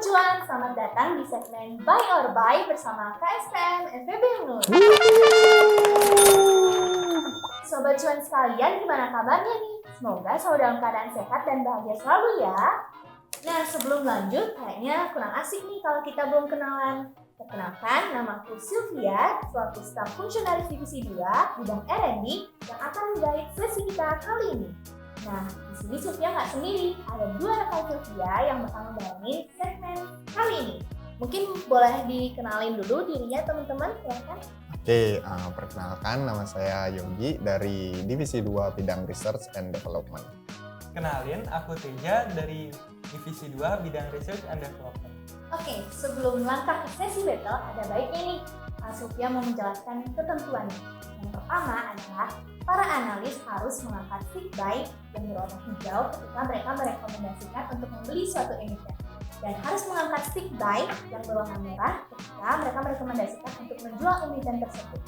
Cuan, selamat datang di segmen Buy or Buy bersama KSPM FEB Unur. Sobat Cuan sekalian, gimana kabarnya nih? Semoga selalu dalam keadaan sehat dan bahagia selalu ya. Nah, sebelum lanjut, kayaknya kurang asik nih kalau kita belum kenalan. Perkenalkan, namaku Sylvia, selaku staf fungsionaris Divisi 2, bidang R&D, yang akan menggait sesi kita kali ini. Nah, di sini Sylvia nggak sendiri, ada dua rekan Sylvia yang bakal membawain segmen kali ini. Mungkin boleh dikenalin dulu dirinya teman-teman, silakan. Oke, perkenalkan nama saya Yogi dari Divisi 2 Bidang Research and Development. Kenalin, aku Teja dari Divisi 2 Bidang Research and Development. Oke, sebelum langkah ke sesi battle, ada baiknya nih, Sylvia mau menjelaskan ketentuannya. Yang pertama adalah para analis harus mengangkat stick buy yang berwarna hijau ketika mereka merekomendasikan untuk membeli suatu emiten. Dan harus mengangkat stick buy yang berwarna merah ketika mereka merekomendasikan untuk menjual emiten tersebut.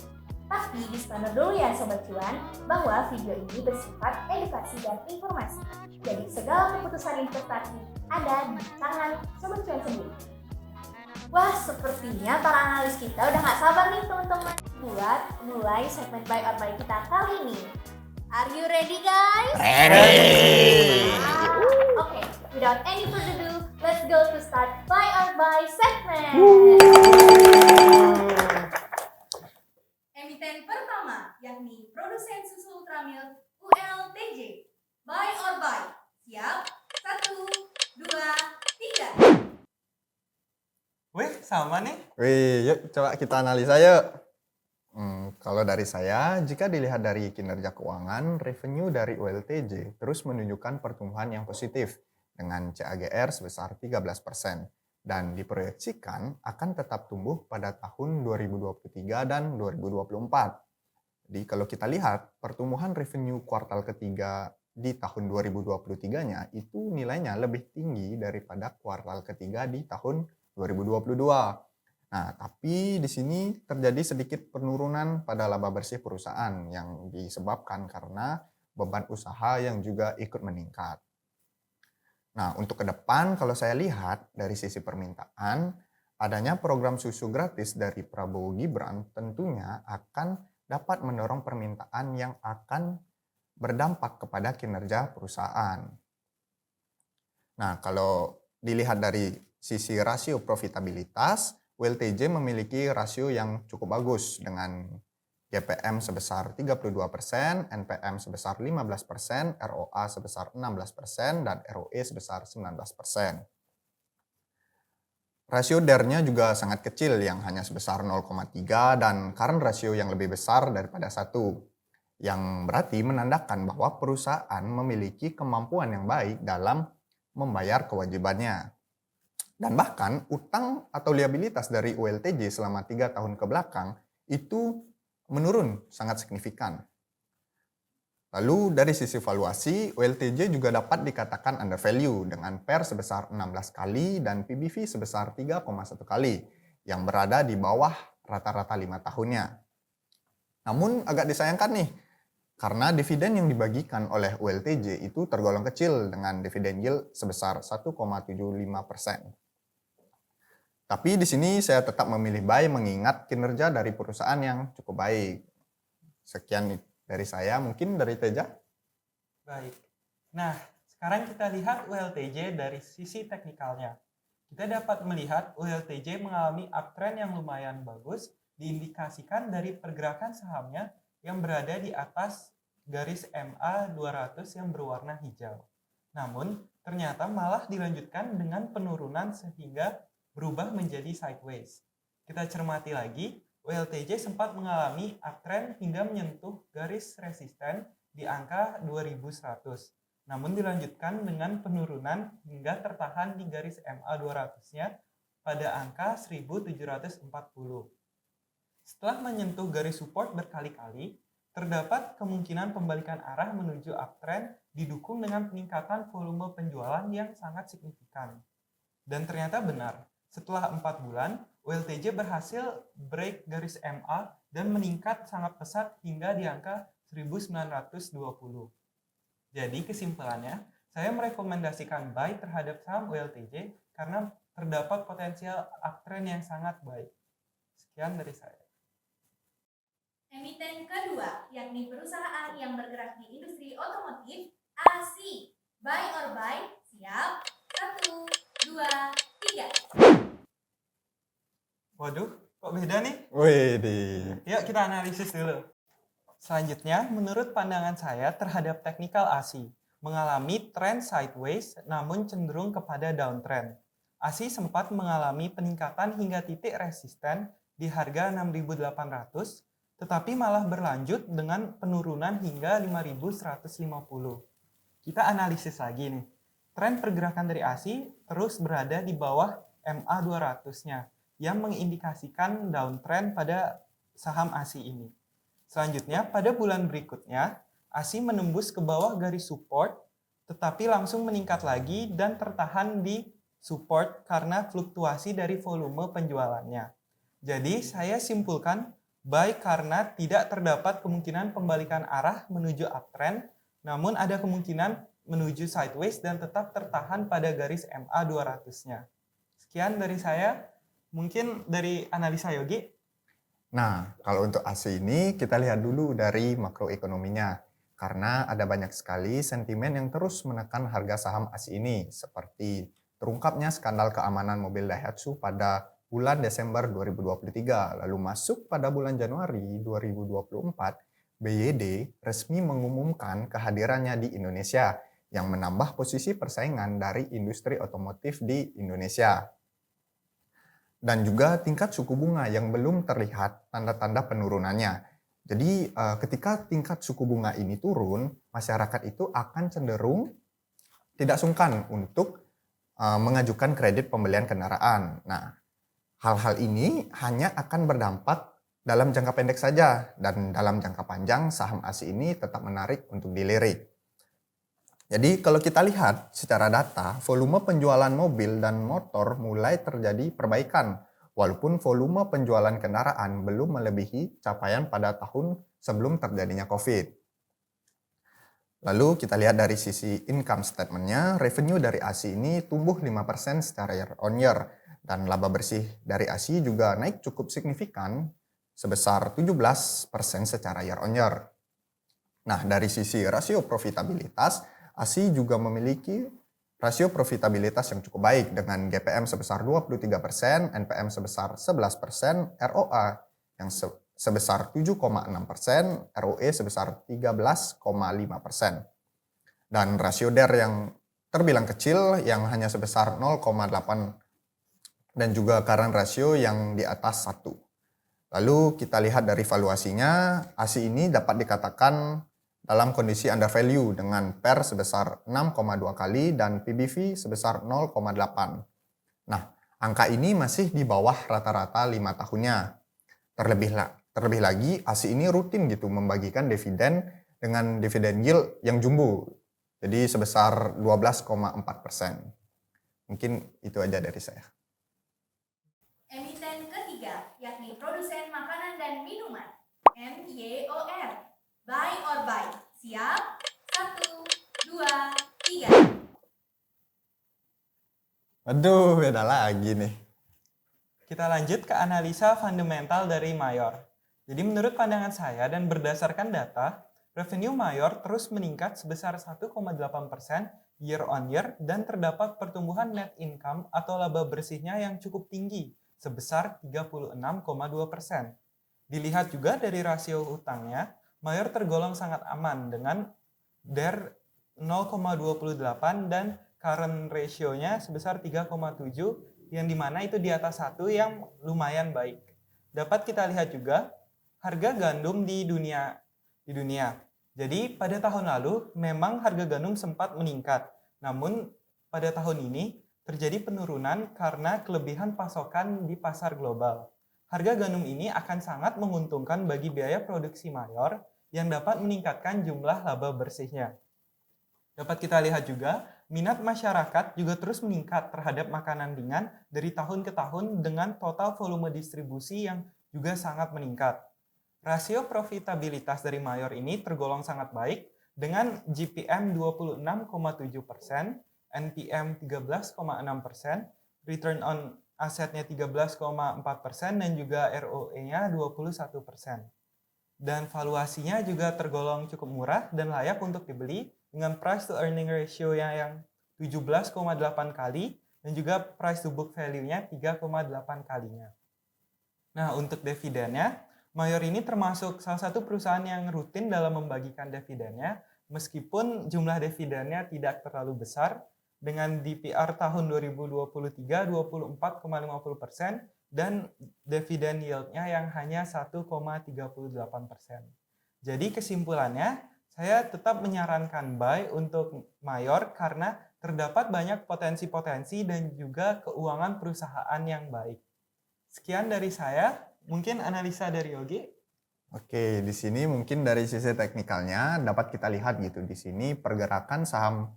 Tapi disclaimer dulu ya Sobat Cuan, bahwa video ini bersifat edukasi dan informasi. Jadi segala keputusan investasi ada di tangan Sobat Cuan sendiri. Wah, sepertinya para analis kita udah gak sabar nih teman-teman buat mulai segmen Buy or Buy kita kali ini. Are you ready guys? Ready! Oke, without any further ado, let's go to start Buy or Buy segment. Emiten pertama, yakni produsen susu Ultramilk ULTJ. Buy or Buy? Siap? 1, 2, 3. Wih, sama nih. Wih, yuk coba kita analisa yuk. Kalau dari saya, jika dilihat dari kinerja keuangan, revenue dari ULTJ terus menunjukkan pertumbuhan yang positif dengan CAGR sebesar 13% dan diproyeksikan akan tetap tumbuh pada tahun 2023 dan 2024. Jadi kalau kita lihat pertumbuhan revenue kuartal ketiga di tahun 2023-nya itu nilainya lebih tinggi daripada kuartal ketiga di tahun 2022. Nah, tapi di sini terjadi sedikit penurunan pada laba bersih perusahaan yang disebabkan karena beban usaha yang juga ikut meningkat. Nah, untuk ke depan kalau saya lihat dari sisi permintaan, adanya program susu gratis dari Prabowo Gibran tentunya akan dapat mendorong permintaan yang akan berdampak kepada kinerja perusahaan. Nah, kalau dilihat dari sisi rasio profitabilitas, ULTJ memiliki rasio yang cukup bagus dengan GPM sebesar 32%, NPM sebesar 15%, ROA sebesar 16%, dan ROE sebesar 19%. Rasio DER-nya juga sangat kecil yang hanya sebesar 0,3 dan current ratio yang lebih besar daripada 1, yang berarti menandakan bahwa perusahaan memiliki kemampuan yang baik dalam membayar kewajibannya. Dan bahkan utang atau liabilitas dari ULTJ selama 3 tahun ke belakang itu menurun sangat signifikan. Lalu dari sisi valuasi, ULTJ juga dapat dikatakan undervalue dengan PER sebesar 16 kali dan PBV sebesar 3,1 kali yang berada di bawah rata-rata 5 tahunnya. Namun agak disayangkan nih, karena dividen yang dibagikan oleh ULTJ itu tergolong kecil dengan dividen yield sebesar 1,75%. Tapi di sini saya tetap memilih buy mengingat kinerja dari perusahaan yang cukup baik. Sekian dari saya, mungkin dari Teja. Baik. Nah, sekarang kita lihat ULTJ dari sisi teknikalnya. Kita dapat melihat ULTJ mengalami uptrend yang lumayan bagus, diindikasikan dari pergerakan sahamnya yang berada di atas garis MA 200 yang berwarna hijau. Namun, ternyata malah dilanjutkan dengan penurunan sehingga berubah menjadi sideways. Kita cermati lagi, ULTJ sempat mengalami uptrend hingga menyentuh garis resisten di angka 2100. Namun dilanjutkan dengan penurunan hingga tertahan di garis MA 200-nya pada angka 1740. Setelah menyentuh garis support berkali-kali, terdapat kemungkinan pembalikan arah menuju uptrend didukung dengan peningkatan volume penjualan yang sangat signifikan. Dan ternyata benar. Setelah 4 bulan, ULTJ berhasil break garis MA dan meningkat sangat pesat hingga di angka 1920. Jadi kesimpulannya, saya merekomendasikan buy terhadap saham ULTJ karena terdapat potensial uptrend yang sangat baik. Sekian dari saya. Emiten kedua, yakni perusahaan yang bergerak di industri otomotif, ASI. Buy or buy, siap? 1, 2, 3. Waduh, kok beda nih? Wih, Yuk kita analisis dulu. Selanjutnya, menurut pandangan saya terhadap teknikal ASI, mengalami tren sideways namun cenderung kepada downtrend. ASI sempat mengalami peningkatan hingga titik resisten di harga 6.800, tetapi malah berlanjut dengan penurunan hingga 5.150. Kita analisis lagi nih. Tren pergerakan dari ASI terus berada di bawah MA 200-nya yang mengindikasikan downtrend pada saham ASI ini. Selanjutnya, pada bulan berikutnya, ASI menembus ke bawah garis support, tetapi langsung meningkat lagi dan tertahan di support karena fluktuasi dari volume penjualannya. Jadi, saya simpulkan buy karena tidak terdapat kemungkinan pembalikan arah menuju uptrend, namun ada kemungkinan menuju sideways dan tetap tertahan pada garis MA 200-nya. Sekian dari saya, mungkin dari analisa Yogi. Nah, kalau untuk ASI ini kita lihat dulu dari makroekonominya. Karena ada banyak sekali sentimen yang terus menekan harga saham ASI ini. Seperti terungkapnya skandal keamanan mobil Daihatsu pada bulan Desember 2023. Lalu masuk pada bulan Januari 2024, BYD resmi mengumumkan kehadirannya di Indonesia yang menambah posisi persaingan dari industri otomotif di Indonesia. Dan juga tingkat suku bunga yang belum terlihat tanda-tanda penurunannya. Jadi ketika tingkat suku bunga ini turun, masyarakat itu akan cenderung tidak sungkan untuk mengajukan kredit pembelian kendaraan. Nah, hal-hal ini hanya akan berdampak dalam jangka pendek saja, dan dalam jangka panjang saham ASI ini tetap menarik untuk dilirik. Jadi kalau kita lihat secara data, volume penjualan mobil dan motor mulai terjadi perbaikan, walaupun volume penjualan kendaraan belum melebihi capaian pada tahun sebelum terjadinya COVID. Lalu kita lihat dari sisi income statement-nya, revenue dari ASI ini tumbuh 5% secara year on year, dan laba bersih dari ASI juga naik cukup signifikan sebesar 17% secara year on year. Nah, dari sisi rasio profitabilitas, ASI juga memiliki rasio profitabilitas yang cukup baik dengan GPM sebesar 23%, NPM sebesar 11%, ROA yang sebesar 7,6%, ROE sebesar 13,5%. Dan rasio DER yang terbilang kecil yang hanya sebesar 0,8 dan juga current ratio yang di atas 1. Lalu kita lihat dari valuasinya, ASI ini dapat dikatakan dalam kondisi under value dengan PER sebesar 6,2 kali dan PBV sebesar 0,8. Nah, angka ini masih di bawah rata-rata 5 tahunnya. Terlebih lagi, ASI ini rutin gitu membagikan dividen dengan dividen yield yang jumbo. Jadi sebesar 12,4%. Mungkin itu aja dari saya. Emiten ketiga, yakni produsen makanan dan minuman, MYOR. Buy or buy, siap? 1, 2, 3. Aduh, beda lagi nih. Kita lanjut ke analisa fundamental dari Mayor. Jadi menurut pandangan saya dan berdasarkan data, revenue Mayor terus meningkat sebesar 1,8% year on year dan terdapat pertumbuhan net income atau laba bersihnya yang cukup tinggi sebesar 36,2%. Dilihat juga dari rasio utangnya, Mayor tergolong sangat aman dengan DER 0,28 dan current ratio-nya sebesar 3,7 yang dimana itu di atas 1 yang lumayan baik. Dapat kita lihat juga harga gandum di dunia. Jadi pada tahun lalu memang harga gandum sempat meningkat. Namun pada tahun ini terjadi penurunan karena kelebihan pasokan di pasar global. Harga gandum ini akan sangat menguntungkan bagi biaya produksi Mayor yang dapat meningkatkan jumlah laba bersihnya. Dapat kita lihat juga, minat masyarakat juga terus meningkat terhadap makanan ringan dari tahun ke tahun dengan total volume distribusi yang juga sangat meningkat. Rasio profitabilitas dari Mayor ini tergolong sangat baik dengan GPM 26,7%, NPM 13,6%, return on asetnya 13,4% dan juga ROE-nya 21%. Dan valuasinya juga tergolong cukup murah dan layak untuk dibeli dengan price to earning ratio yang 17,8 kali dan juga price to book value-nya 3,8 kalinya. Nah, untuk dividennya, Mayor ini termasuk salah satu perusahaan yang rutin dalam membagikan dividennya, meskipun jumlah dividennya tidak terlalu besar, dengan DPR tahun 2023 24,50% dan dividen yield-nya yang hanya 1,38%. Jadi kesimpulannya, saya tetap menyarankan buy untuk Mayor karena terdapat banyak potensi-potensi dan juga keuangan perusahaan yang baik. Sekian dari saya. Mungkin analisa dari Yogi. Oke, di sini mungkin dari sisi teknikalnya dapat kita lihat gitu. Di sini pergerakan saham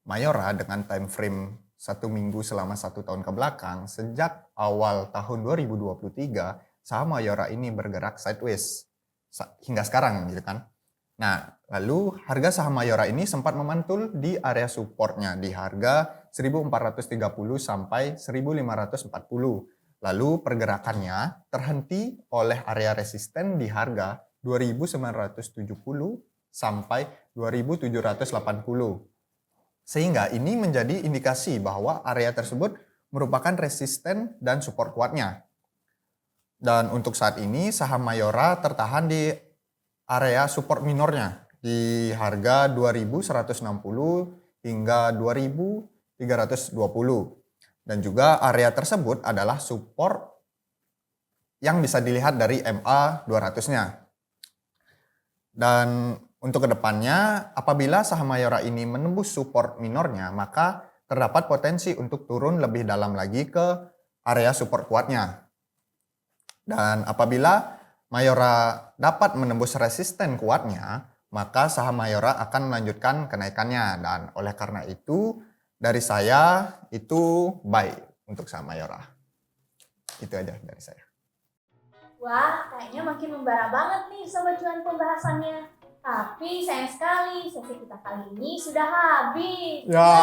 Mayora dengan time frame 1 minggu selama 1 tahun ke belakang, sejak awal tahun 2023, saham Mayora ini bergerak sideways hingga sekarang gitu kan. Nah, lalu harga saham Mayora ini sempat memantul di area supportnya di harga 1430 sampai 1540. Lalu pergerakannya terhenti oleh area resisten di harga 2970 sampai 2780. Sehingga ini menjadi indikasi bahwa area tersebut merupakan resisten dan support kuatnya. Dan untuk saat ini saham Mayora tertahan di area support minornya di harga 2160 hingga 2320. Dan juga area tersebut adalah support yang bisa dilihat dari MA 200-nya. Dan untuk kedepannya, apabila saham Mayora ini menembus support minornya, maka terdapat potensi untuk turun lebih dalam lagi ke area support kuatnya. Dan apabila Mayora dapat menembus resisten kuatnya, maka saham Mayora akan melanjutkan kenaikannya. Dan oleh karena itu, dari saya itu buy untuk saham Mayora. Itu aja dari saya. Wah, kayaknya makin membara banget nih Sobat Cuan pembahasannya. Tapi sayang sekali sesi kita kali ini sudah habis. Ya.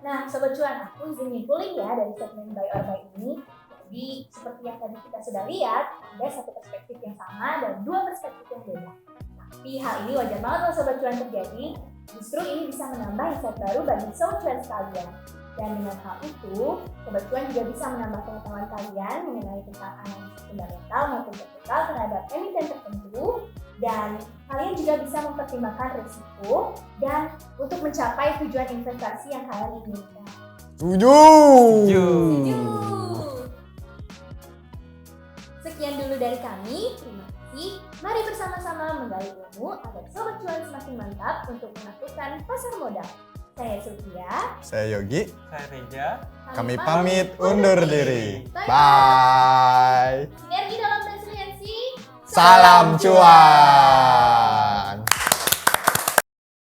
Nah, Sobat Cuan, aku izin nyimpulin ya dari segmen buy or buy ini. Jadi, seperti yang tadi kita sudah lihat, ada satu perspektif yang sama dan dua perspektif yang beda. Tapi hal ini wajar banget loh Sobat Cuan terjadi. Justru ini bisa menambah insight baru bagi Sobat Cuan sekalian. Dan dengan hal itu, Sobat Cuan juga bisa menambah pengetahuan kalian mengenai tentang analisis fundamental maupun teknikal terhadap emiten tertentu. Dan kalian juga bisa mempertimbangkan risiko dan untuk mencapai tujuan investasi yang kalian inginkan. Setuju. Sekian dulu dari kami. Terima kasih. Mari bersama-sama menggali ilmu agar Sobat Cuan semakin mantap untuk menaklukkan pasar modal. Saya Sylvia. Saya Yogi. Saya Reja. Kami pamit undur diri. Bye. Bye. Sinergi dalam resiliensi. Salam cuan.